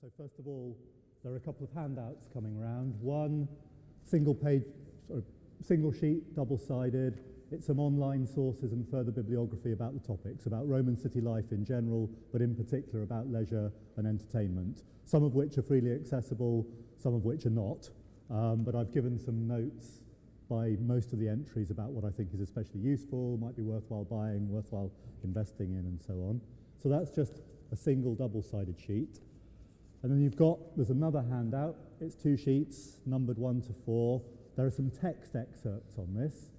So first of all, there are a couple of handouts coming around. One, single page, single sheet, double-sided. It's some online sources and further bibliography about the topics, about Roman city life in general, but in particular about leisure and entertainment, some of which are freely accessible, some of which are not. But I've given some notes by most of the entries about what I think is especially useful, might be worthwhile buying, worthwhile investing in, and so on. So that's just a single double-sided sheet. And then there's another handout. It's 2 sheets, numbered 1 to 4. There are some text excerpts on this.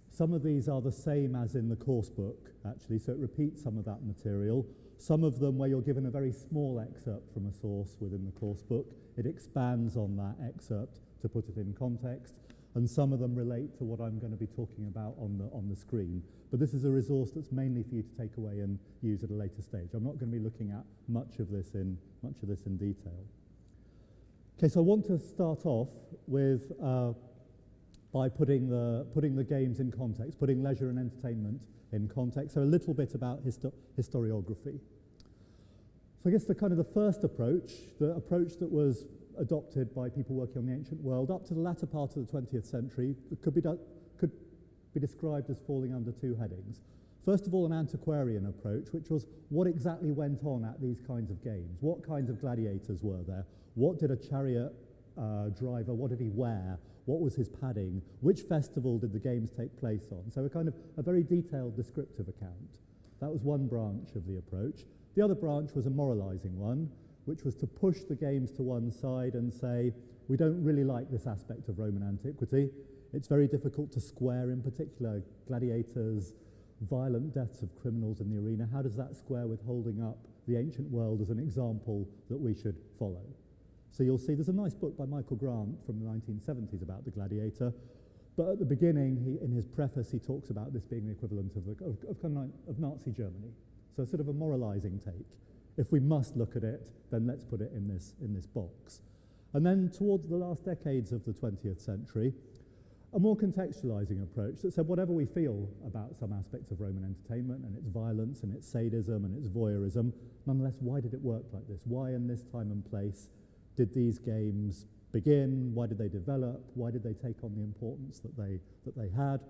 Some of these are the same as in the course book, actually, so it repeats some of that material. Some of them, where you're given a very small excerpt from a source within the course book, it expands on that excerpt to put it in context. And some of them relate to what I'm going to be talking about on the screen. But this is a resource that's mainly for you to take away and use at a later stage. I'm not going to be looking at much of this in detail. Okay, so I want to start off with by putting the games in context, putting leisure and entertainment in context. So a little bit about historiography. So I guess the first approach, the approach that was adopted by people working on the ancient world up to the latter part of the 20th century could be described as falling under 2 headings. First of all, an antiquarian approach, which was what exactly went on at these kinds of games. What kinds of gladiators were there? What did a chariot driver, what did he wear? What was his padding? Which festival did the games take place on? So a very detailed descriptive account. That was one branch of the approach. The other branch was a moralizing one, which was to push the games to one side and say, we don't really like this aspect of Roman antiquity. It's very difficult to square, in particular, gladiators, violent deaths of criminals in the arena. How does that square with holding up the ancient world as an example that we should follow? So you'll see there's a nice book by Michael Grant from the 1970s about the gladiator. But at the beginning, in his preface, he talks about this being the equivalent of Nazi Germany. So sort of a moralizing take. If we must look at it, then let's put it in this box. And then towards the last decades of the 20th century, a more contextualizing approach that said whatever we feel about some aspects of Roman entertainment and its violence and its sadism and its voyeurism, nonetheless, why did it work like this? Why in this time and place did these games begin? Why did they develop? Why did they take on the importance that they had?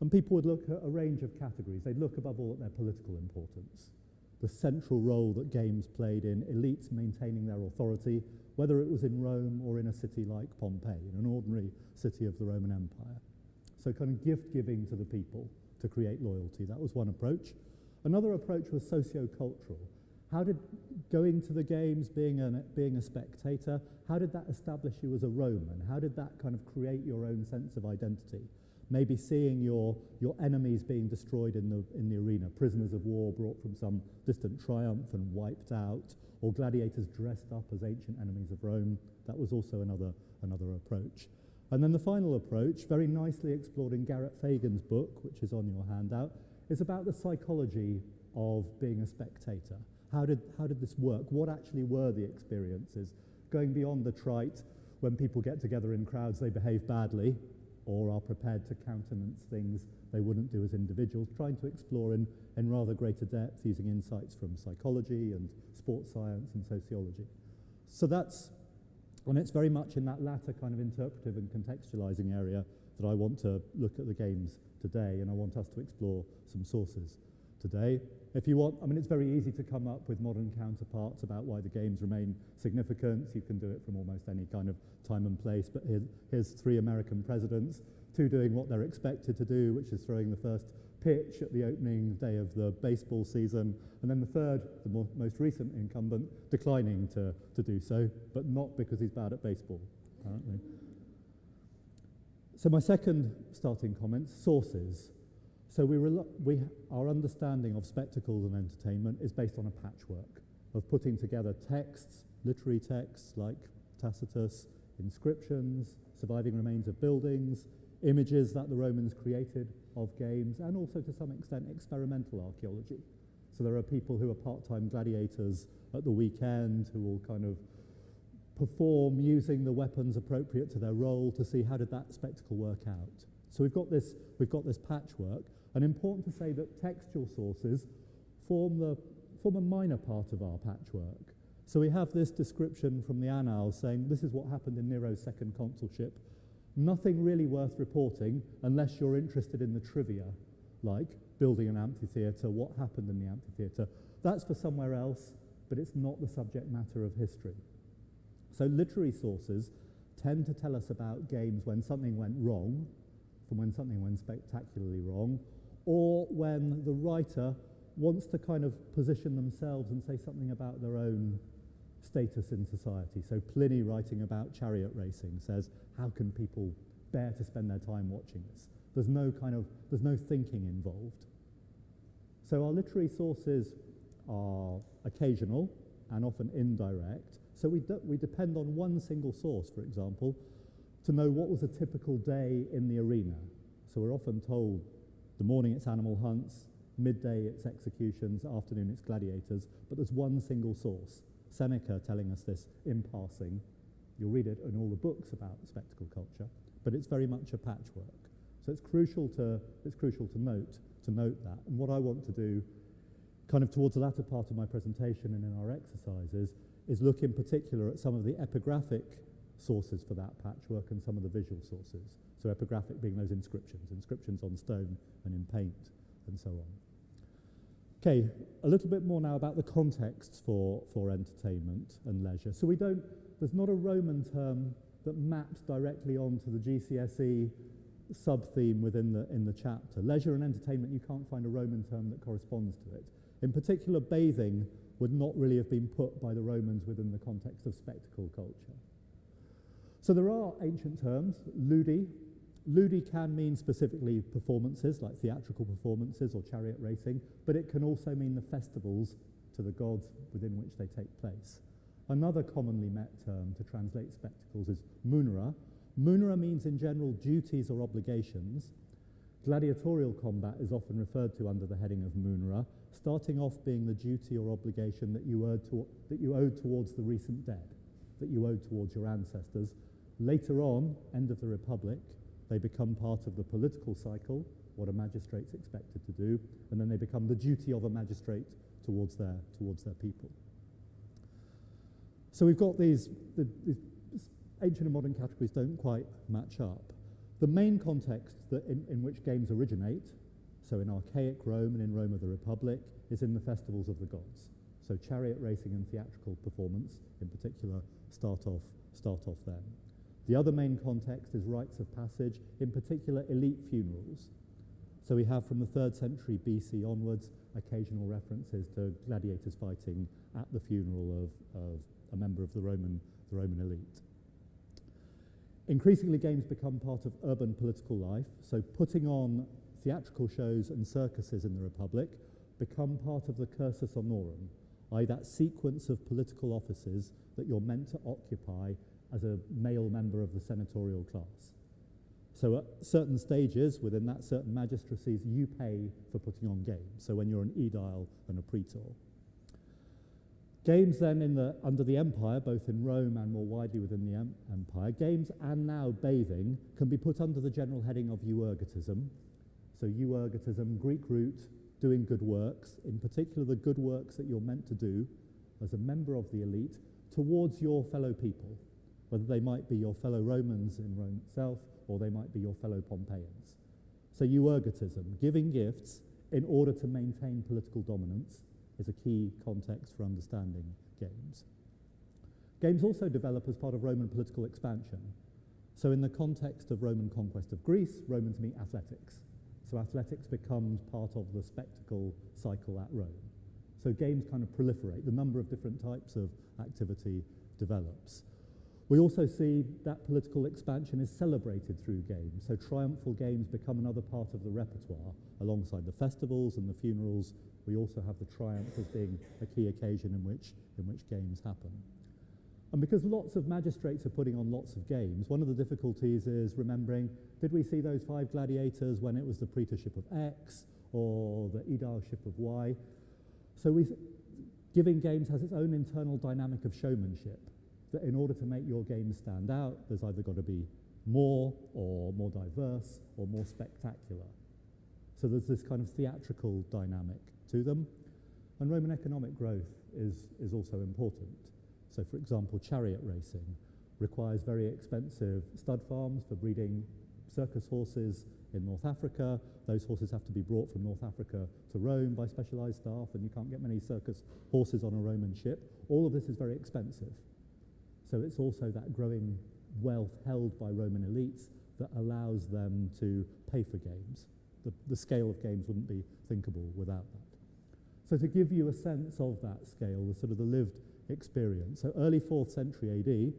And people would look at a range of categories. They'd look above all at their political importance, the central role that games played in elites maintaining their authority, whether it was in Rome or in a city like Pompeii, in an ordinary city of the Roman Empire. So kind of gift-giving to the people to create loyalty. That was one approach. Another approach was socio-cultural. How did going to the games, being a spectator, how did that establish you as a Roman? How did that kind of create your own sense of identity? Maybe seeing your enemies being destroyed in the arena, prisoners of war brought from some distant triumph and wiped out, or gladiators dressed up as ancient enemies of Rome. That was also another approach. And then the final approach, very nicely explored in Garrett Fagan's book, which is on your handout, is about the psychology of being a spectator. How did this work? What actually were the experiences? Going beyond the trite, when people get together in crowds, they behave badly, or are prepared to countenance things they wouldn't do as individuals, trying to explore in rather greater depth using insights from psychology and sports science and sociology. So it's very much in that latter kind of interpretive and contextualizing area that I want to look at the games today, and I want us to explore some sources today. If you want, it's very easy to come up with modern counterparts about why the games remain significant. You can do it from almost any kind of time and place, but here's 3 American presidents, 2 doing what they're expected to do, which is throwing the first pitch at the opening day of the baseball season, and then the third, the most recent incumbent, declining to do so, but not because he's bad at baseball, apparently. So my second starting comment, sources. So our understanding of spectacle and entertainment is based on a patchwork of putting together texts, literary texts like Tacitus, inscriptions, surviving remains of buildings, images that the Romans created of games, and also to some extent experimental archaeology. So there are people who are part-time gladiators at the weekend who will kind of perform using the weapons appropriate to their role to see how did that spectacle work out. So we've got this patchwork, and important to say that textual sources form a minor part of our patchwork. So we have this description from the Annals saying this is what happened in Nero's second consulship. Nothing really worth reporting unless you're interested in the trivia, like building an amphitheatre, what happened in the amphitheatre. That's for somewhere else, but it's not the subject matter of history. So literary sources tend to tell us about games when something went wrong, from when something went spectacularly wrong, or when the writer wants to kind of position themselves and say something about their own status in society. So Pliny, writing about chariot racing, says, how can people bear to spend their time watching this? There's no thinking involved. So our literary sources are occasional and often indirect. So we depend on one single source, for example, to know what was a typical day in the arena. So we're often told the morning it's animal hunts, midday it's executions, afternoon it's gladiators, but there's one single source. Seneca telling us this in passing. You'll read it in all the books about spectacle culture, but it's very much a patchwork. So it's crucial to note that. And what I want to do, kind of towards the latter part of my presentation and in our exercises, is look in particular at some of the epigraphic sources for that patchwork and some of the visual sources. So epigraphic being those inscriptions on stone and in paint and so on. Okay, a little bit more now about the context for entertainment and leisure. So there's not a Roman term that maps directly onto the GCSE sub-theme in the chapter. Leisure and entertainment, you can't find a Roman term that corresponds to it. In particular, bathing would not really have been put by the Romans within the context of spectacle culture. So there are ancient terms, ludi. Ludi can mean specifically performances, like theatrical performances or chariot racing, but it can also mean the festivals to the gods within which they take place. Another commonly met term to translate spectacles is munera. Munera means in general duties or obligations. Gladiatorial combat is often referred to under the heading of munera, starting off being the duty or obligation that you owed towards the recent dead, that you owed towards your ancestors. Later on, end of the Republic, they become part of the political cycle, what a magistrate's expected to do, and then they become the duty of a magistrate towards their people. So we've got these ancient and modern categories don't quite match up. The main context in which games originate, so in archaic Rome and in Rome of the Republic, is in the festivals of the gods. So chariot racing and theatrical performance, in particular, start off then. The other main context is rites of passage, in particular elite funerals. So we have from the 3rd century BC onwards occasional references to gladiators fighting at the funeral of a member of the Roman elite. Increasingly, games become part of urban political life, so putting on theatrical shows and circuses in the Republic become part of the cursus honorum, i.e. that sequence of political offices that you're meant to occupy as a male member of the senatorial class. So at certain stages within that, certain magistracies, you pay for putting on games. So when you're an aedile and a praetor. Games then under the empire, both in Rome and more widely within the empire, games and now bathing can be put under the general heading of euergetism. So euergetism, Greek root, doing good works, in particular the good works that you're meant to do as a member of the elite towards your fellow people, whether they might be your fellow Romans in Rome itself or they might be your fellow Pompeians. So euergetism, giving gifts in order to maintain political dominance, is a key context for understanding games. Games also develop as part of Roman political expansion. So in the context of Roman conquest of Greece, Romans meet athletics. So athletics becomes part of the spectacle cycle at Rome. So games kind of proliferate. The number of different types of activity develops. We also see that political expansion is celebrated through games. So triumphal games become another part of the repertoire. Alongside the festivals and the funerals, we also have the triumph as being a key occasion in which games happen. And because lots of magistrates are putting on lots of games, one of the difficulties is remembering, did we see those 5 gladiators when it was the praetorship of X or the aedileship of Y? So giving games has its own internal dynamic of showmanship, that in order to make your game stand out, there's either got to be more or more diverse or more spectacular. So there's this kind of theatrical dynamic to them. And Roman economic growth is also important. So for example, chariot racing requires very expensive stud farms for breeding circus horses in North Africa. Those horses have to be brought from North Africa to Rome by specialized staff, and you can't get many circus horses on a Roman ship. All of this is very expensive. So it's also that growing wealth held by Roman elites that allows them to pay for games. The scale of games wouldn't be thinkable without that. So to give you a sense of that scale, the sort of the lived experience. So early 4th century AD,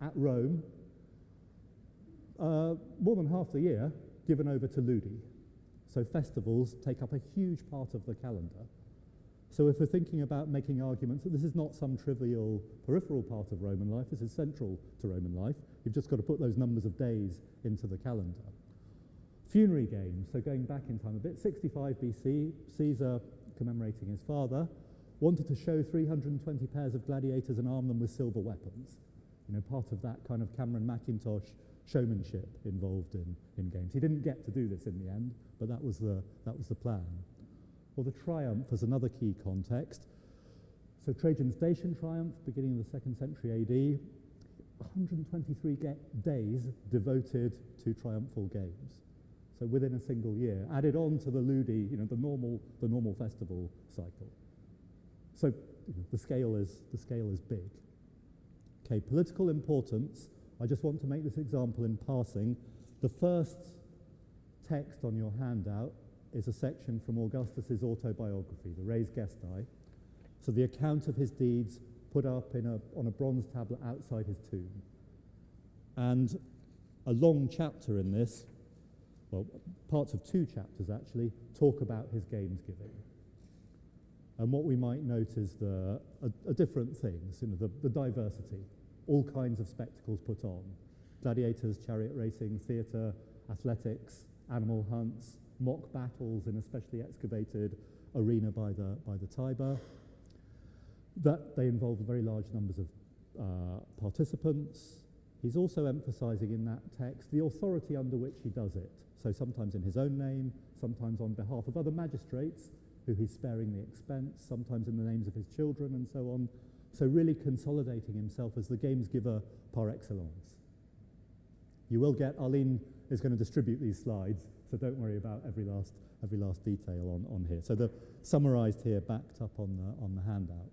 at Rome, more than half the year given over to ludi. So festivals take up a huge part of the calendar. So if we're thinking about making arguments that this is not some trivial peripheral part of Roman life, this is central to Roman life, you've just got to put those numbers of days into the calendar. Funerary games, so going back in time a bit, 65 BC, Caesar, commemorating his father, wanted to show 320 pairs of gladiators and arm them with silver weapons. You know, part of that kind of Cameron Mackintosh showmanship involved in games. He didn't get to do this in the end, but that was the plan. Well, the triumph is another key context. So Trajan's Dacian triumph, beginning of the 2nd century AD, 123 days devoted to triumphal games. So within a single year, added on to the ludi, you know, the normal festival cycle. So the scale is big. Okay, political importance. I just want to make this example in passing. The first text on your handout is a section from Augustus's autobiography, the Res Gestae. So the account of his deeds put up on a bronze tablet outside his tomb. And a long chapter in this, well, parts of 2 chapters actually, talk about his games giving. And what we might note is different things, you know, the diversity, all kinds of spectacles put on. Gladiators, chariot racing, theatre, athletics, animal hunts, mock battles in a specially excavated arena by the Tiber. That they involve very large numbers of participants. He's also emphasizing in that text the authority under which he does it. So sometimes in his own name, sometimes on behalf of other magistrates who he's sparing the expense, sometimes in the names of his children and so on. So really consolidating himself as the games giver par excellence. You will get, Arlene is going to distribute these slides, so don't worry about every last detail on here. So they're summarized here, backed up on the handout.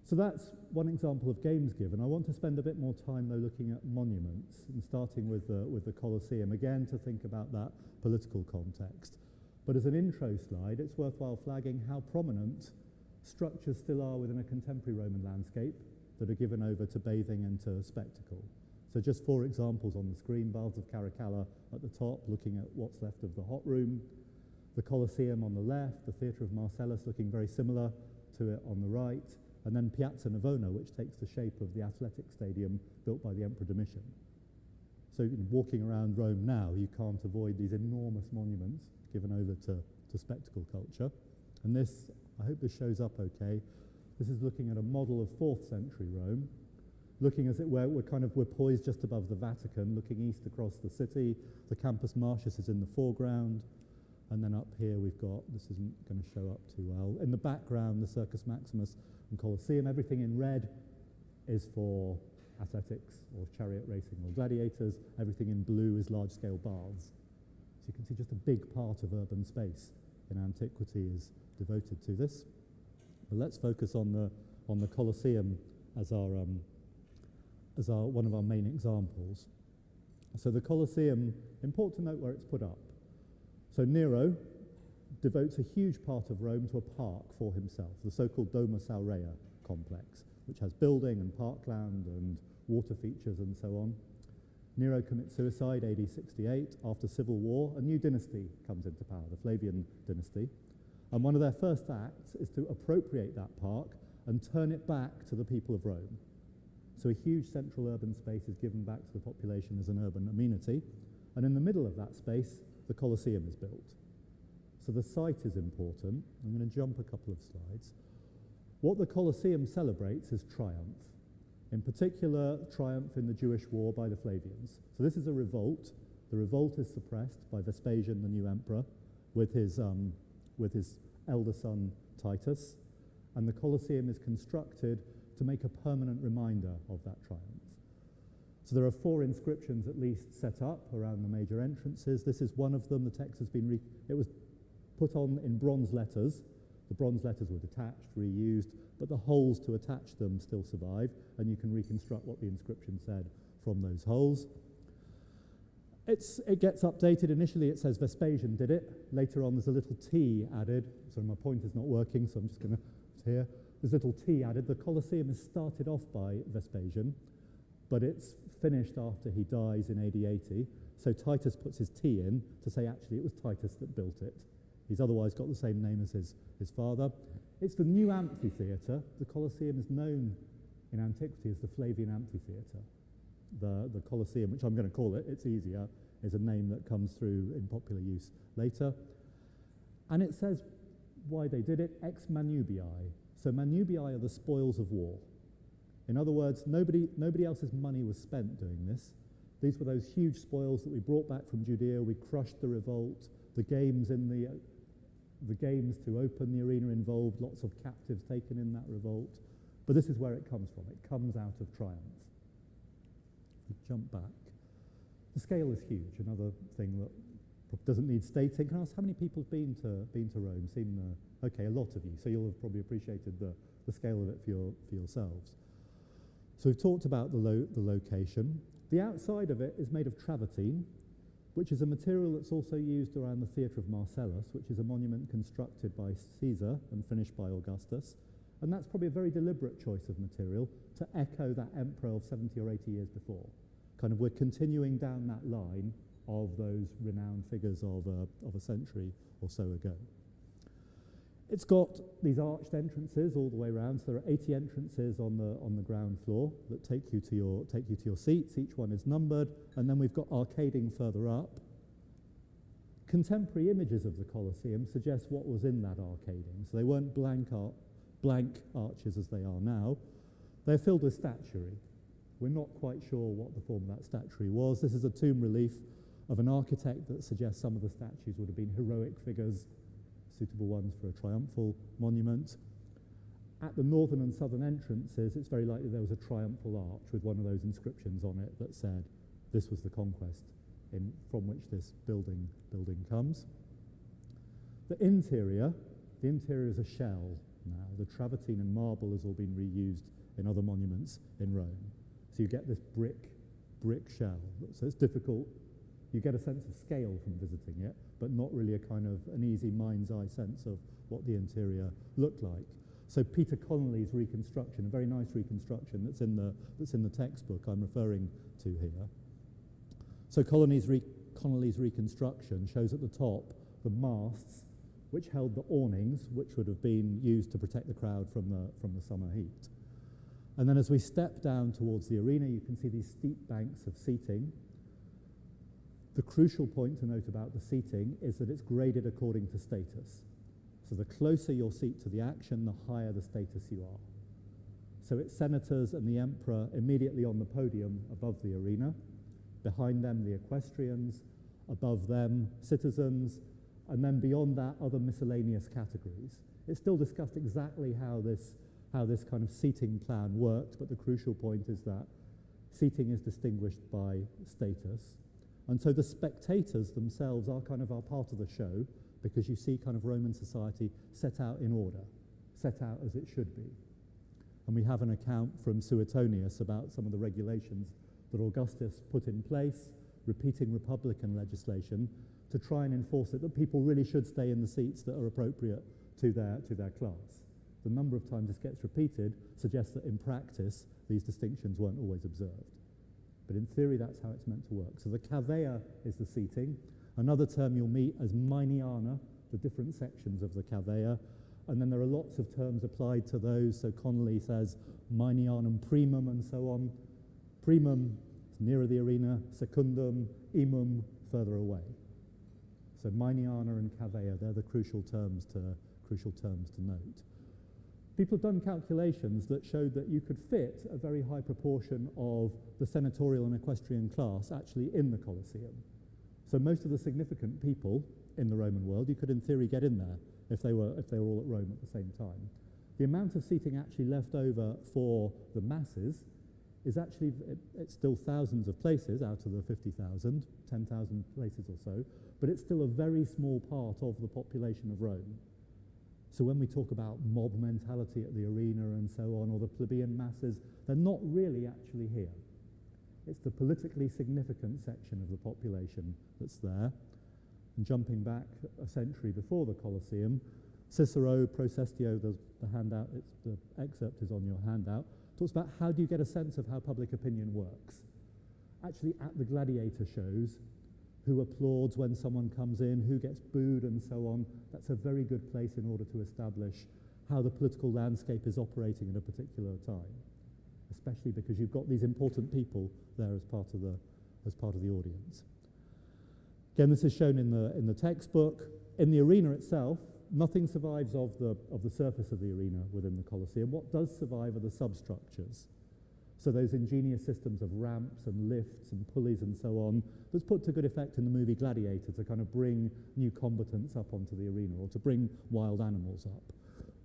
So that's one example of games given. I want to spend a bit more time though looking at monuments and starting with the Colosseum, again to think about that political context. But as an intro slide, it's worthwhile flagging how prominent structures still are within a contemporary Roman landscape that are given over to bathing and to spectacle. So just 4 examples on the screen: Baths of Caracalla at the top, looking at what's left of the hot room, the Colosseum on the left, the Theatre of Marcellus looking very similar to it on the right, and then Piazza Navona, which takes the shape of the athletic stadium built by the Emperor Domitian. So walking around Rome now, you can't avoid these enormous monuments given over to spectacle culture. And this, I hope this shows up okay, this is looking at a model of 4th century Rome, looking as it were, we're poised just above the Vatican, looking east across the city. The Campus Martius is in the foreground, and then up here we've got, this isn't going to show up too well, in the background the Circus Maximus and Colosseum. Everything in red is for athletics or chariot racing or gladiators. Everything in blue is large-scale baths. So you can see just a big part of urban space in antiquity is devoted to this. But let's focus on the Colosseum as one of our main examples. So the Colosseum, important to note where it's put up. So Nero devotes a huge part of Rome to a park for himself, the so-called Domus Aurea complex, which has building and parkland and water features and so on. Nero commits suicide AD 68. After civil war, a new dynasty comes into power, the Flavian dynasty. And one of their first acts is to appropriate that park and turn it back to the people of Rome. So a huge central urban space is given back to the population as an urban amenity. And in the middle of that space, the Colosseum is built. So the site is important. I'm going to jump a couple of slides. What the Colosseum celebrates is triumph. In particular, triumph in the Jewish war by the Flavians. So this is a revolt. The revolt is suppressed by Vespasian, the new emperor, with his elder son Titus. And the Colosseum is constructed to make a permanent reminder of that triumph. So there are 4 inscriptions at least set up around the major entrances. This is one of them. The text has been, it was put on in bronze letters. The bronze letters were detached, reused, but the holes to attach them still survive, and you can reconstruct what the inscription said from those holes. It gets updated. Initially it says Vespasian did it. Later on there's a little T added. Sorry, my pointer's not working, so I'm just going to, it's here. There's a little T added. The Colosseum is started off by Vespasian, but it's finished after he dies in AD 80. So Titus puts his T in to say actually it was Titus that built it. He's otherwise got the same name as his father. It's the new amphitheatre. The Colosseum is known in antiquity as the Flavian Amphitheatre. The Colosseum, which I'm going to call it, it's easier, is a name that comes through in popular use later. And it says why they did it, ex manubii. So manubii are the spoils of war. In other words, nobody else's money was spent doing this. These were those huge spoils that we brought back from Judea. We crushed the revolt. The games to open the arena involved lots of captives taken in that revolt. But this is where it comes from. It comes out of triumph. We jump back. The scale is huge. Another thing that doesn't need stating. Can I ask how many people have been to Rome? Okay, a lot of you. So you'll have probably appreciated the scale of it for yourselves. So we've talked about the location. The outside of it is made of travertine, which is a material that's also used around the Theatre of Marcellus, which is a monument constructed by Caesar and finished by Augustus. And that's probably a very deliberate choice of material to echo that emperor of 70 or 80 years before. Kind of we're continuing down that line of those renowned figures of a century or so ago. It's got these arched entrances all the way around. So there are 80 entrances on the ground floor that take you to your seats. Each one is numbered, and then we've got arcading further up. Contemporary images of the Colosseum suggest what was in that arcading. So they weren't blank arches as they are now. They're filled with statuary. We're not quite sure what the form of that statuary was. This is a tomb relief of an architect that suggests some of the statues would have been heroic figures, suitable ones for a triumphal monument. At the northern and southern entrances, it's very likely there was a triumphal arch with one of those inscriptions on it that said this was the conquest from which this building comes. The interior is a shell now. The travertine and marble has all been reused in other monuments in Rome. So you get this brick shell. So it's difficult. You get a sense of scale from visiting it, but not really a kind of an easy mind's eye sense of what the interior looked like. So Peter Connolly's reconstruction, a very nice reconstruction that's in the textbook I'm referring to here. So Connolly's reconstruction shows at the top the masts which held the awnings, which would have been used to protect the crowd from the summer heat. And then as we step down towards the arena, you can see these steep banks of seating. The crucial point to note about the seating is that it's graded according to status. So the closer your seat to the action, the higher the status you are. So it's senators and the emperor immediately on the podium above the arena. Behind them, the equestrians. Above them, citizens. And then beyond that, other miscellaneous categories. It's still discussed exactly how this kind of seating plan worked, but the crucial point is that seating is distinguished by status. And so the spectators themselves are kind of part of the show, because you see kind of Roman society set out in order, set out as it should be. And we have an account from Suetonius about some of the regulations that Augustus put in place, repeating Republican legislation, to try and enforce it, that people really should stay in the seats that are appropriate to their class. The number of times this gets repeated suggests that in practice, these distinctions weren't always observed. But in theory, that's how it's meant to work. So the cavea is the seating. Another term you'll meet as maeniana, the different sections of the cavea. And then there are lots of terms applied to those. So Connolly says maenianum primum and so on. Primum is nearer the arena, secundum, imum further away. So maeniana and cavea, they're the crucial terms to note. People have done calculations that showed that you could fit a very high proportion of the senatorial and equestrian class actually in the Colosseum. So most of the significant people in the Roman world, you could in theory get in there if they were all at Rome at the same time. The amount of seating actually left over for the masses is actually, it's still thousands of places out of the 50,000, 10,000 places or so, but it's still a very small part of the population of Rome. So when we talk about mob mentality at the arena and so on, or the plebeian masses, they're not really actually here. It's the politically significant section of the population that's there. And jumping back a century before the Colosseum, Cicero, Procestio, the handout, the excerpt is on your handout, talks about how do you get a sense of how public opinion works. Actually, at the gladiator shows, who applauds when someone comes in, who gets booed and so on, that's a very good place in order to establish how the political landscape is operating at a particular time, especially because you've got these important people there as part of the audience. Again, this is shown in the textbook. In the arena itself, nothing survives of the surface of the arena within the Colosseum. What does survive are the substructures. So those ingenious systems of ramps and lifts and pulleys and so on, that's put to good effect in the movie Gladiator to kind of bring new combatants up onto the arena or to bring wild animals up.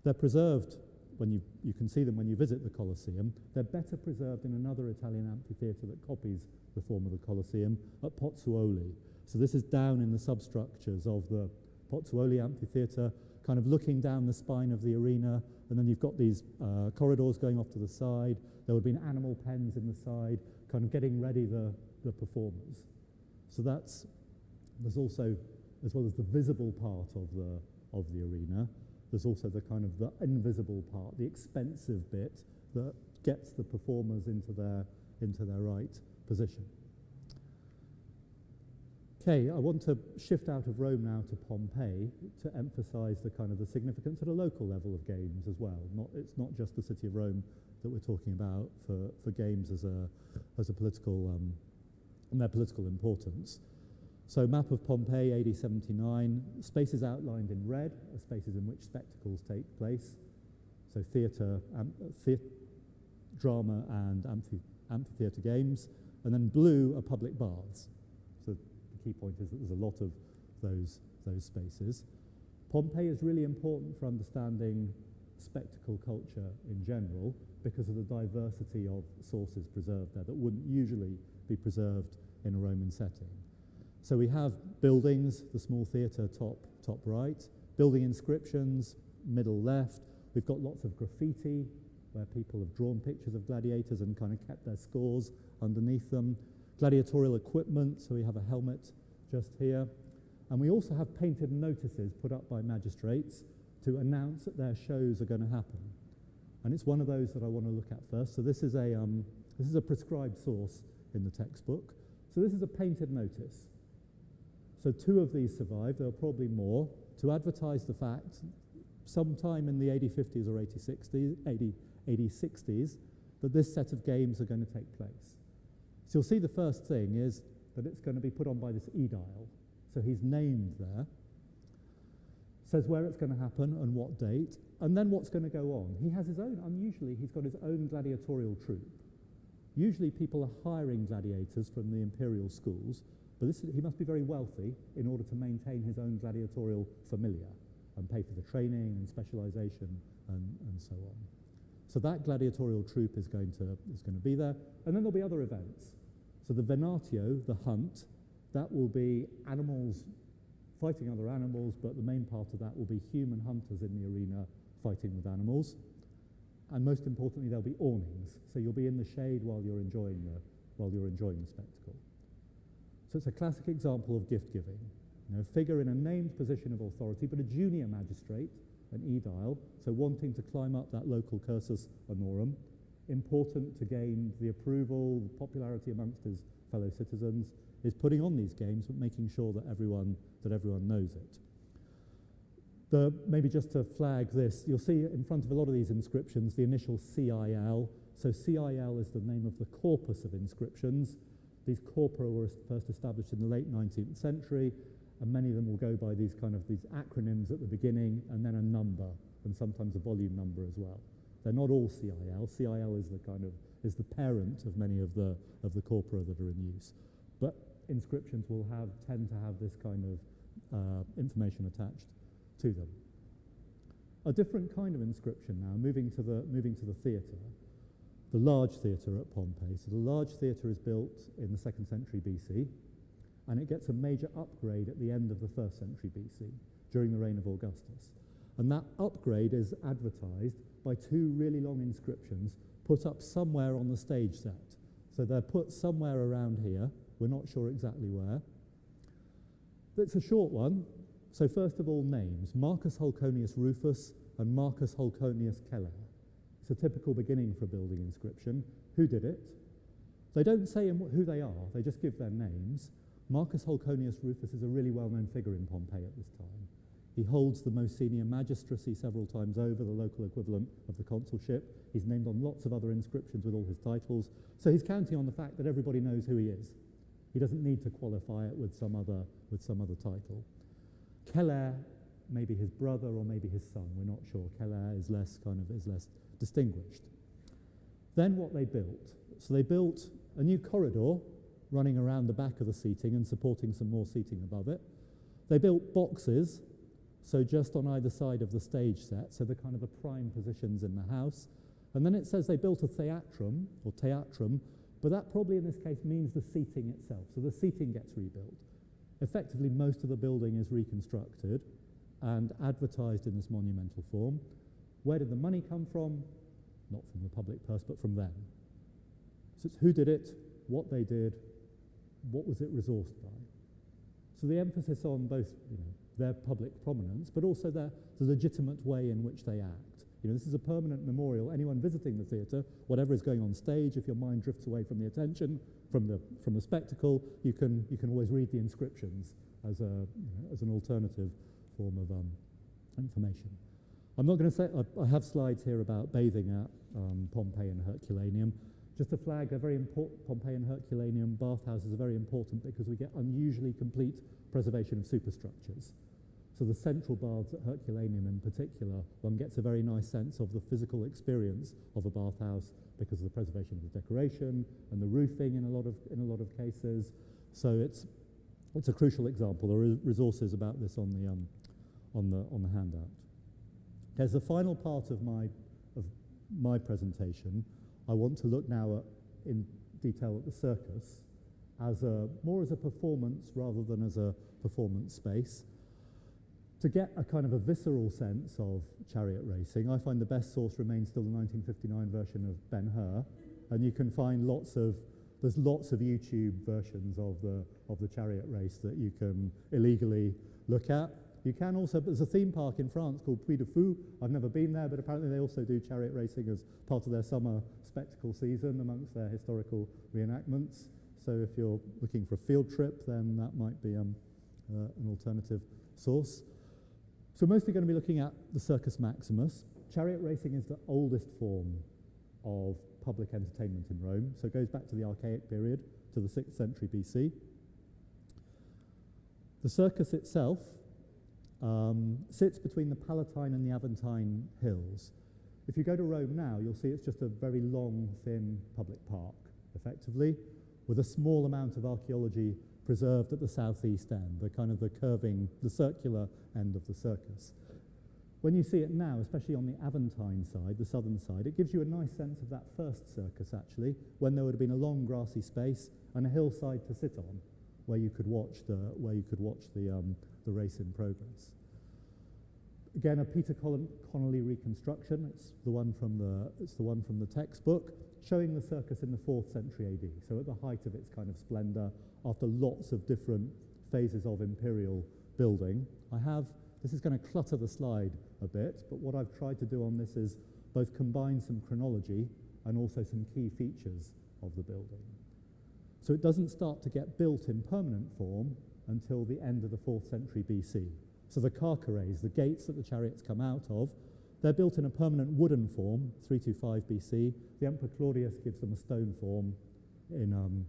They're preserved, when you can see them when you visit the Colosseum. They're better preserved in another Italian amphitheatre that copies the form of the Colosseum at Pozzuoli. So this is down in the substructures of the Pozzuoli amphitheatre, kind of looking down the spine of the arena, and then you've got these corridors going off to the side. There would have been animal pens in the side, kind of getting ready the performers. So there's also, as well as the visible part of the arena, there's also the kind of the invisible part, the expensive bit that gets the performers into their right position. Okay, I want to shift out of Rome now to Pompeii to emphasize the kind of the significance at a local level of games as well. It's not just the city of Rome that we're talking about for games as a political and their political importance. So map of Pompeii, AD 79, spaces outlined in red are spaces in which spectacles take place. So theatre, drama and amphitheatre games. And then blue are public baths. So the key point is that there's a lot of those spaces. Pompeii is really important for understanding spectacle culture in general because of the diversity of sources preserved there that wouldn't usually be preserved in a Roman setting. So we have buildings, the small theatre top right, building inscriptions, middle left. We've got lots of graffiti where people have drawn pictures of gladiators and kind of kept their scores underneath them. Gladiatorial equipment, so we have a helmet just here. And we also have painted notices put up by magistrates to announce that their shows are going to happen. And it's one of those that I want to look at first. So this is a prescribed source in the textbook. So this is a painted notice. So 2 of these survive, there are probably more, to advertise the fact sometime in the AD 50s or AD 60s that this set of games are going to take place. So you'll see the first thing is that it's going to be put on by this aedile. So he's named there, says where it's going to happen and what date, and then what's going to go on. He has his own, unusually, he's got his own gladiatorial troupe. Usually people are hiring gladiators from the imperial schools, but he must be very wealthy in order to maintain his own gladiatorial familia and pay for the training and specialization and so on. So that gladiatorial troupe is going to be there, and then there'll be other events. So the venatio, the hunt, that will be animals fighting other animals, but the main part of that will be human hunters in the arena fighting with animals. And most importantly, there'll be awnings, so you'll be in the shade while you're enjoying the spectacle. So it's a classic example of gift giving. A figure in a named position of authority, but a junior magistrate, an aedile, so wanting to climb up that local cursus honorum, important to gain the approval, the popularity amongst his fellow citizens, is putting on these games, but making sure that everyone knows it. Maybe just to flag this, you'll see in front of a lot of these inscriptions the initial CIL. So CIL is the name of the corpus of inscriptions. These corpora were first established in the late 19th century, and many of them will go by these acronyms at the beginning, and then a number, and sometimes a volume number as well. They're not all CIL. CIL is the parent of many of the corpora that are in use. But inscriptions will tend to have this kind of information attached to them. a different kind of inscription now, moving to the theatre, the large theatre at Pompeii. So the large theatre is built in the 2nd century BC, and it gets a major upgrade at the end of the 1st century BC, during the reign of Augustus. And that upgrade is advertised by 2 really long inscriptions put up somewhere on the stage set. So they're put somewhere around here. We're not sure exactly where. It's a short one. So first of all, names. Marcus Holconius Rufus and Marcus Holconius Celer. It's a typical beginning for a building inscription. Who did it? They don't say who they are. They just give their names. Marcus Holconius Rufus is a really well-known figure in Pompeii at this time. He holds the most senior magistracy several times over, the local equivalent of the consulship. He's named on lots of other inscriptions with all his titles. So he's counting on the fact that everybody knows who he is. He doesn't need to qualify it with some other title. Celer, maybe his brother or maybe his son, we're not sure. Celer is less distinguished. Then what they built. So they built a new corridor running around the back of the seating and supporting some more seating above it. They built boxes, so just on either side of the stage set, so they're kind of the prime positions in the house. And then it says they built a theatrum, or teatrum, but that probably in this case means the seating itself. So the seating gets rebuilt. Effectively, most of the building is reconstructed and advertised in this monumental form. Where did the money come from? Not from the public purse, but from them. So it's who did it, what they did, what was it resourced by. So the emphasis on both their public prominence, but also the legitimate way in which they act. This is a permanent memorial. Anyone visiting the theatre, whatever is going on stage, if your mind drifts away from the attention, from the spectacle, you can always read the inscriptions as an alternative form of information. I'm not going to say, I have slides here about bathing at Pompeii and Herculaneum. Just to flag, a very important Pompeii and Herculaneum bathhouses are very important because we get unusually complete preservation of superstructures. So the central baths at Herculaneum in particular, one gets a very nice sense of the physical experience of a bathhouse because of the preservation of the decoration and the roofing in a lot of cases. So it's a crucial example. There are resources about this on the handout. As the final part of my presentation, I want to look now in detail at the circus more as a performance rather than as a performance space. To get a kind of a visceral sense of chariot racing, I find the best source remains still the 1959 version of Ben-Hur, and you can find there's lots of YouTube versions of the chariot race that you can illegally look at. You can also, there's a theme park in France called Puy de Fou. I've never been there, but apparently they also do chariot racing as part of their summer spectacle season amongst their historical reenactments. So if you're looking for a field trip, then that might be an alternative source. So we're mostly going to be looking at the Circus Maximus. Chariot racing is the oldest form of public entertainment in Rome, so it goes back to the archaic period, to the 6th century BC. The circus itself sits between the Palatine and the Aventine hills. If you go to Rome now, you'll see it's just a very long, thin public park, effectively, with a small amount of archaeology preserved at the southeast end, the circular end of the circus. When you see it now, especially on the Aventine side, the southern side, it gives you a nice sense of that first circus, actually, when there would have been a long grassy space and a hillside to sit on, where you could watch the race in progress. Again, a Peter Connolly reconstruction. It's the one from the textbook, showing the circus in the 4th century AD. So at the height of its kind of splendor, after lots of different phases of imperial building. This is going to clutter the slide a bit, but what I've tried to do on this is both combine some chronology and also some key features of the building. So it doesn't start to get built in permanent form until the end of the 4th century BC. So the carceres, the gates that the chariots come out of, they're built in a permanent wooden form, 325 BC. The Emperor Claudius gives them a stone form in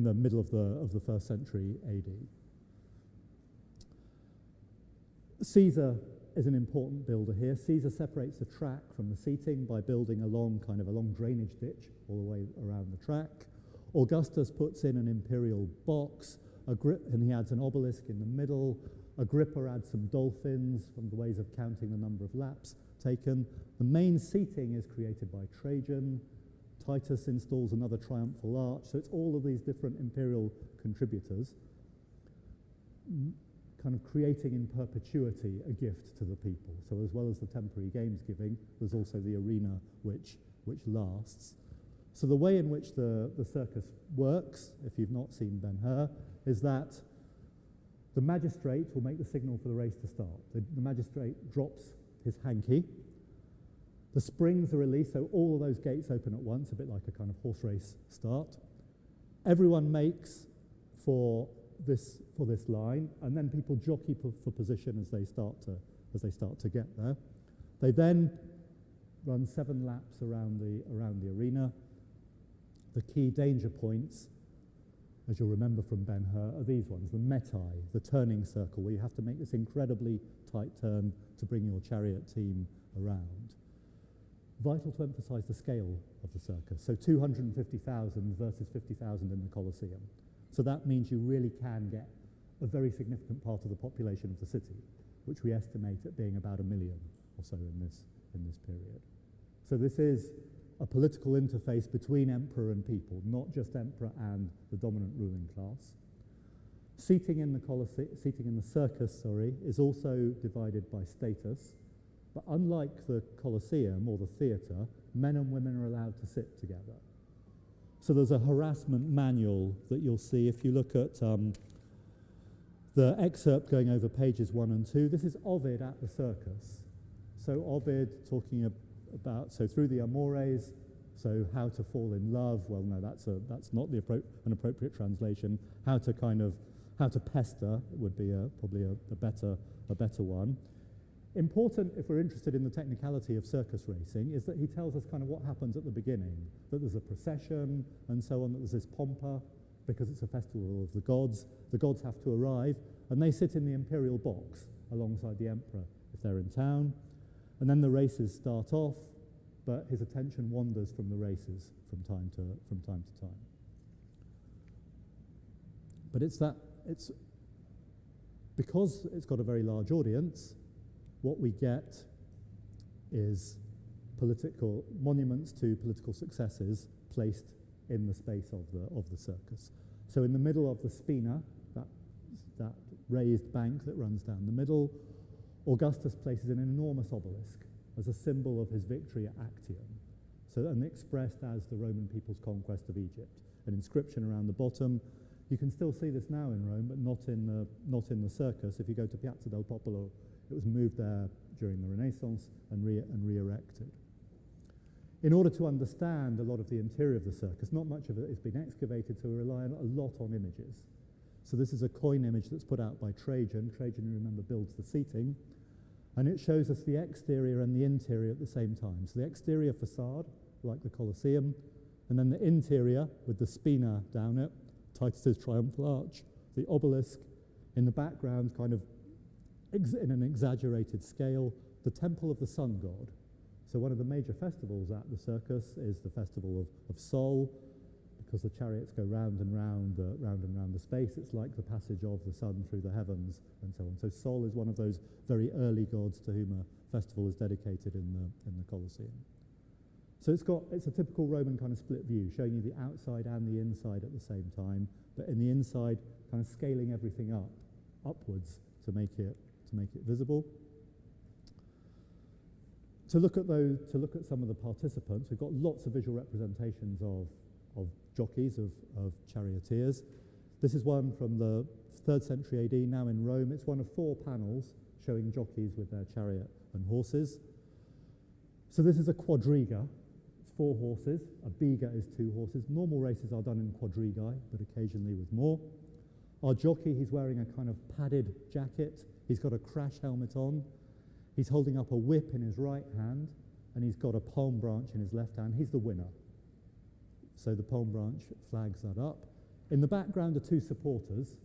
the middle of the 1st century AD. Caesar is an important builder here. Caesar separates the track from the seating by building a long drainage ditch all the way around the track. Augustus puts in an imperial box, and he adds an obelisk in the middle, Agrippa adds some dolphins from the ways of counting the number of laps taken. The main seating is created by Trajan. Titus installs another triumphal arch. So it's all of these different imperial contributors kind of creating in perpetuity a gift to the people. So as well as the temporary games giving, there's also the arena which lasts. So the way in which the circus works, if you've not seen Ben-Hur, is that the magistrate will make the signal for the race to start. The magistrate drops his hanky. The springs are released, so all of those gates open at once, a bit like a kind of horse race start. Everyone makes for this line, and then people jockey for position as they start to get there. They then run 7 laps around the arena. The key danger points, as you'll remember from Ben-Hur, are these ones: the metai, the turning circle, where you have to make this incredibly tight turn to bring your chariot team around. Vital to emphasize the scale of the circus. So 250,000 versus 50,000 in the Colosseum. So that means you really can get a very significant part of the population of the city, which we estimate at being about 1 million or so in this period. So this is a political interface between emperor and people, not just emperor and the dominant ruling class. Seating in the circus, is also divided by status, but unlike the Colosseum or the theatre, men and women are allowed to sit together. So there's a harassment manual that you'll see if you look at the excerpt going over pages 1 and 2. This is Ovid at the circus. So Ovid talking about, so through the Amores, so how to fall in love. Well, no, that's not an appropriate translation. How to pester would be probably a better one. Important, if we're interested in the technicality of circus racing, is that he tells us kind of what happens at the beginning, that there's a procession and so on, that there's this pompa, because it's a festival of the gods. The gods have to arrive, and they sit in the imperial box alongside the emperor if they're in town. And then the races start off, but his attention wanders from the races from time to time. But it's because it's got a very large audience, what we get is political monuments to political successes placed in the space of the circus. So in the middle of the spina, that raised bank that runs down the middle, Augustus places an enormous obelisk as a symbol of his victory at Actium, and expressed as the Roman people's conquest of Egypt. An inscription around the bottom. You can still see this now in Rome, but not in the circus. If you go to Piazza del Popolo, it was moved there during the Renaissance and re-erected. In order to understand a lot of the interior of the circus, not much of it has been excavated, so we rely a lot on images. So this is a coin image that's put out by Trajan. Trajan, you remember, builds the seating, and it shows us the exterior and the interior at the same time. So the exterior facade, like the Colosseum, and then the interior with the spina down it, Titus's triumphal arch, the obelisk, in the background, kind of in an exaggerated scale, the temple of the sun god. So one of the major festivals at the circus is the festival of Sol, because the chariots go round and round the space. It's like the passage of the sun through the heavens and so on. So Sol is one of those very early gods to whom a festival is dedicated in the Colosseum. So it's a typical Roman kind of split view, showing you the outside and the inside at the same time, but in the inside, kind of scaling everything upwards to make it visible. To look at some of the participants, we've got lots of visual representations of jockeys, of charioteers. This is one from the 3rd century AD, now in Rome. It's one of 4 panels showing jockeys with their chariot and horses. So this is a quadriga. It's 4 horses. A biga is 2 horses. Normal races are done in quadrigae, but occasionally with more. Our jockey, he's wearing a kind of padded jacket. He's got a crash helmet on. He's holding up a whip in his right hand, and he's got a palm branch in his left hand. He's the winner. So the palm branch flags that up. In the background are 2 supporters.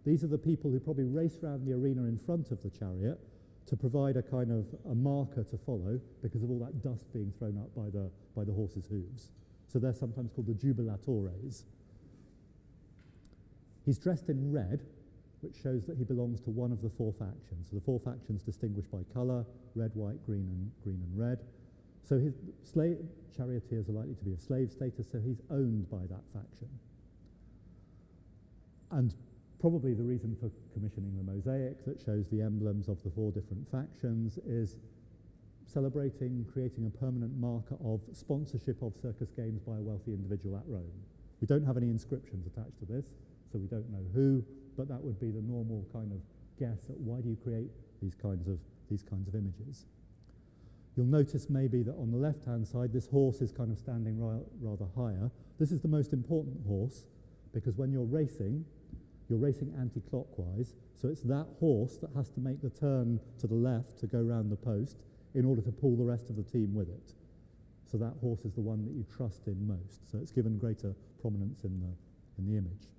These are the people who probably race around the arena in front of the chariot to provide a kind of a marker to follow because of all that dust being thrown up by the horse's hooves. So they're sometimes called the jubilatores. He's dressed in red, which shows that he belongs to one of the four factions. So the four factions distinguished by colour: red, white, green, and red. So his charioteers are likely to be of slave status, so he's owned by that faction. And probably the reason for commissioning the mosaic that shows the emblems of the four different factions is celebrating, creating a permanent marker of sponsorship of circus games by a wealthy individual at Rome. We don't have any inscriptions attached to this, so we don't know who, but that would be the normal kind of guess at why do you create these kinds of images. You'll notice maybe that on the left-hand side, this horse is kind of standing rather higher. This is the most important horse, because when you're racing anti-clockwise, so it's that horse that has to make the turn to the left to go round the post in order to pull the rest of the team with it. So that horse is the one that you trust in most. So it's given greater prominence in the image.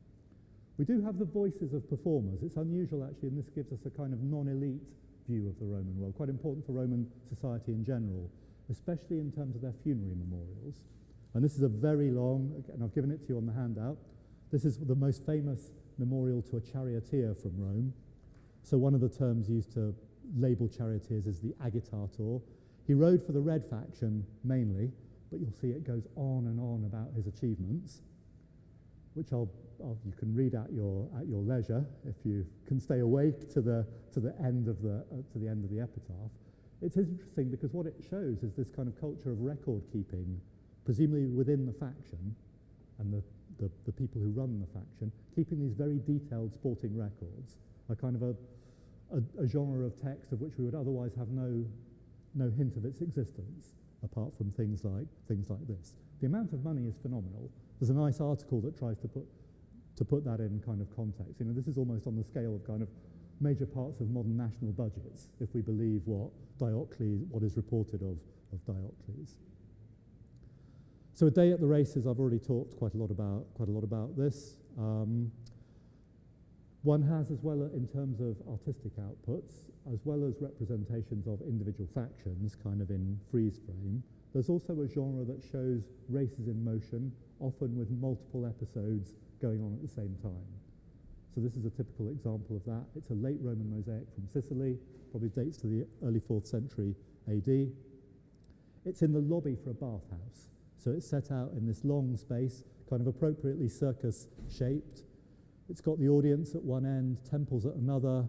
We do have the voices of performers. It's unusual, actually, and this gives us a kind of non-elite view of the Roman world, quite important for Roman society in general, especially in terms of their funerary memorials. And this is a very long, and I've given it to you on the handout. This is the most famous memorial to a charioteer from Rome. So one of the terms used to label charioteers is the agitator. He rode for the red faction mainly, but you'll see it goes on and on about his achievements, which you can read at your leisure if you can stay awake to the end of the epitaph. It's interesting because what it shows is this kind of culture of record keeping, presumably within the faction and the people who run the faction, keeping these very detailed sporting records, a kind of a genre of text of which we would otherwise have no hint of its existence, apart from things like this. The amount of money is phenomenal. There's a nice article that tries to put that in kind of context. You know, this is almost on the scale of kind of major parts of modern national budgets, if we believe what is reported of Diocles. So a day at the races, I've already talked quite a lot about this. One has, as well in terms of artistic outputs, as well as representations of individual factions, kind of in freeze frame, there's also a genre that shows races in motion, often with multiple episodes going on at the same time. So this is a typical example of that. It's a late Roman mosaic from Sicily, probably dates to the early 4th century AD. It's in the lobby for a bathhouse. So it's set out in this long space, kind of appropriately circus-shaped. It's got the audience at one end, temples at another.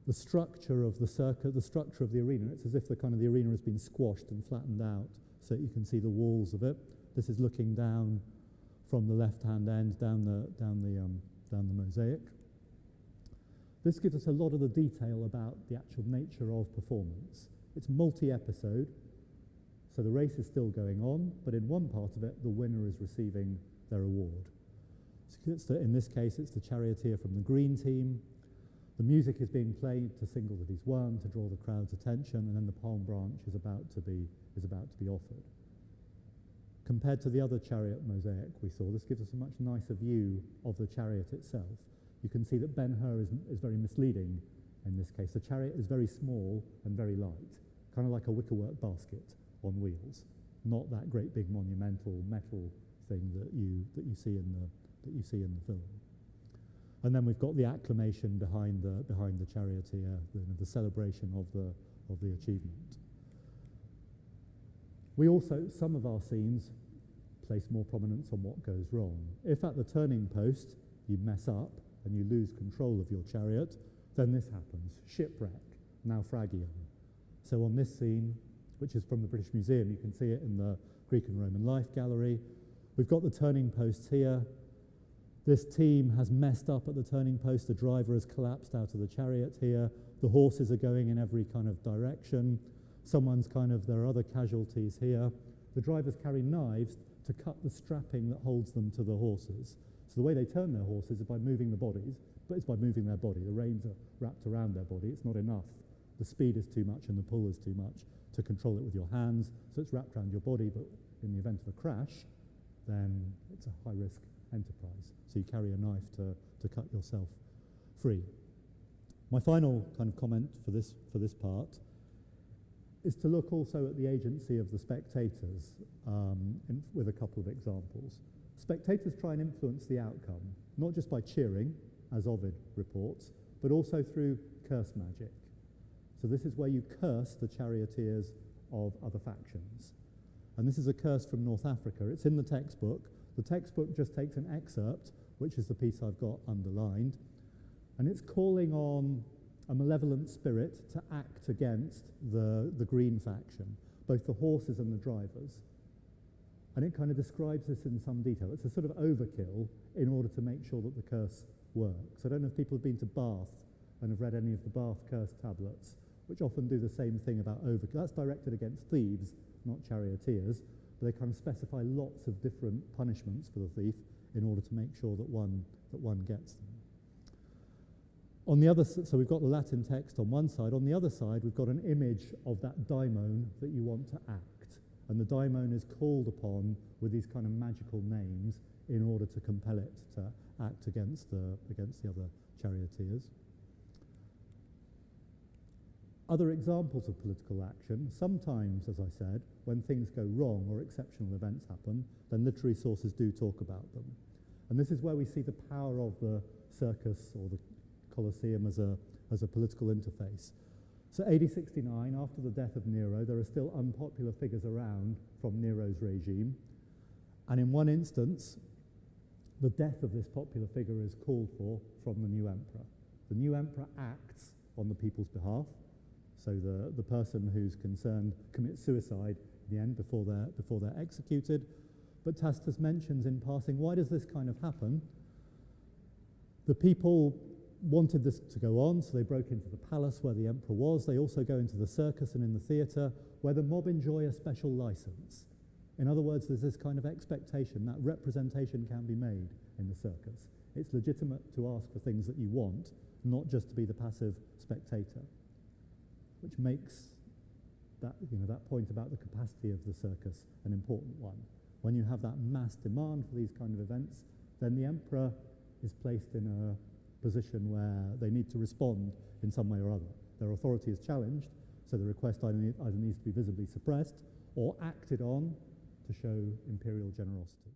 The structure of the circuit, the structure of the arena, it's as if the arena has been squashed and flattened out so that you can see the walls of it. This is looking down from the left-hand end down the mosaic. This gives us a lot of the detail about the actual nature of performance. It's multi-episode, so the race is still going on, but in one part of it, the winner is receiving their award. So in this case, it's the charioteer from the green team. The music is being played to signal that he's won, to draw the crowd's attention, and then the palm branch is about to be offered. Compared to the other chariot mosaic we saw, this gives us a much nicer view of the chariot itself. You can see that Ben-Hur is very misleading in this case. The chariot is very small and very light, kind of like a wickerwork basket on wheels, not that great big monumental metal thing that you see in the film. And then we've got the acclamation behind the charioteer, the celebration of the achievement. We also, some of our scenes, place more prominence on what goes wrong. If at the turning post you mess up and you lose control of your chariot, then this happens: shipwreck, naufragium. So on this scene, which is from the British Museum, you can see it in the Greek and Roman Life Gallery. We've got the turning posts here. This team has messed up at the turning post. The driver has collapsed out of the chariot here. The horses are going in every kind of direction. There are other casualties here. The drivers carry knives to cut the strapping that holds them to the horses. So the way they turn their horses is by moving the bodies, but it's by moving their body. The reins are wrapped around their body. It's not enough. The speed is too much and the pull is too much to control it with your hands. So it's wrapped around your body, but in the event of a crash, then it's a high-risk enterprise. So you carry a knife to cut yourself free. My final kind of comment for this part is to look also at the agency of the spectators with a couple of examples. Spectators try and influence the outcome, not just by cheering, as Ovid reports, but also through curse magic. So this is where you curse the charioteers of other factions. And this is a curse from North Africa. It's in the textbook. The textbook just takes an excerpt, which is the piece I've got underlined, and it's calling on a malevolent spirit to act against the green faction, both the horses and the drivers. And it kind of describes this in some detail. It's a sort of overkill in order to make sure that the curse works. I don't know if people have been to Bath and have read any of the Bath curse tablets, which often do the same thing about overkill. That's directed against thieves, not charioteers, but they kind of specify lots of different punishments for the thief in order to make sure that one gets them. On the other side, so we've got the Latin text on one side. On the other side, we've got an image of that daimon that you want to act. And the daimon is called upon with these kind of magical names in order to compel it to act against the other charioteers. Other examples of political action, sometimes, as I said, when things go wrong or exceptional events happen, then literary sources do talk about them. And this is where we see the power of the circus or the Colosseum as a political interface. So AD 69, after the death of Nero, there are still unpopular figures around from Nero's regime. And in one instance, the death of this popular figure is called for from the new emperor. The new emperor acts on the people's behalf. So the person who's concerned commits suicide in the end before they're executed. But Tacitus mentions in passing, why does this kind of happen? The people wanted this to go on, so they broke into the palace where the emperor was. They also go into the circus and in the theatre, where the mob enjoy a special license. In other words, there's this kind of expectation that representation can be made in the circus. It's legitimate to ask for things that you want, not just to be the passive spectator, which makes that, that point about the capacity of the circus an important one. When you have that mass demand for these kind of events, then the emperor is placed in a position where they need to respond in some way or other. Their authority is challenged, so the request either needs to be visibly suppressed or acted on to show imperial generosity.